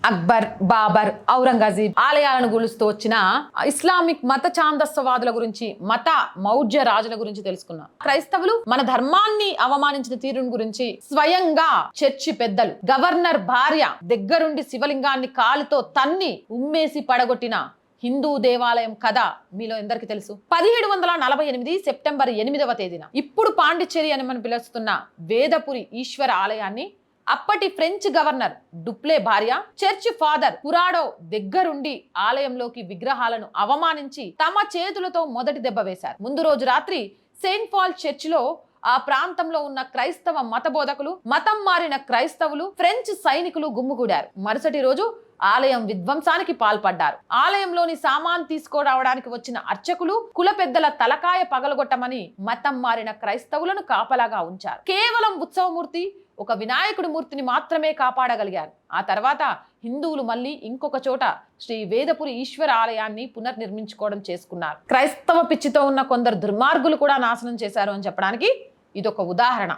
అక్బర్, బాబర్, ఔరంగజేబ్ ఆలయాలను గులుస్తూ వచ్చిన ఇస్లామిక్ మత ఛాందస్సవాదుల గురించి, మత మౌర్య రాజుల గురించి తెలుసుకున్నాం. క్రైస్తవులు మన ధర్మాన్ని అవమానించిన తీరుని గురించి స్వయంగా చర్చి పెద్దలు, గవర్నర్ భార్య దగ్గరుండి శివలింగాన్ని కాలితో తన్ని ఉమ్మేసి పడగొట్టిన హిందూ దేవాలయం కథ మీలో ఎందరికి తెలుసు? 1748 సెప్టెంబర్ 8వ తేదీన ఇప్పుడు పాండిచ్చేరి అని మనం పిలుస్తున్న వేదపురి ఈశ్వర ఆలయాన్ని అప్పటి ఫ్రెంచ్ గవర్నర్ డుప్లే భార్య, చర్చ్ ఫాదర్ పురాడో దగ్గరుండి ఆలయంలోకి విగ్రహాలను అవమానించి తమ చేతులతో మొదటి దెబ్బ వేశారు. ముందు రోజు రాత్రి సెయింట్ పాల్ చర్చిలో ఆ ప్రాంతంలో ఉన్న క్రైస్తవ మత బోధకులు, మతం మారిన క్రైస్తవులు, ఫ్రెంచ్ సైనికులు గుమ్ముగూడారు. మరుసటి రోజు ఆలయం విధ్వంసానికి పాల్పడ్డారు. ఆలయంలోని సామాన్ తీసుకురావడానికి వచ్చిన అర్చకులు కుల పెద్దల తలకాయ పగలగొట్టమని మతం మారిన క్రైస్తవులను కాపలాగా ఉంచారు. కేవలం ఉత్సవమూర్తి, ఒక వినాయకుడి మూర్తిని మాత్రమే కాపాడగలిగారు. ఆ తర్వాత హిందువులు మళ్ళీ ఇంకొక చోట శ్రీ వేదపురి ఈశ్వర ఆలయాన్ని పునర్నిర్మించుకోవడం చేసుకున్నారు. క్రైస్తవ పిచ్చితో ఉన్న కొందరు దుర్మార్గులు కూడా నాశనం చేశారు అని చెప్పడానికి ఇదొక ఉదాహరణ.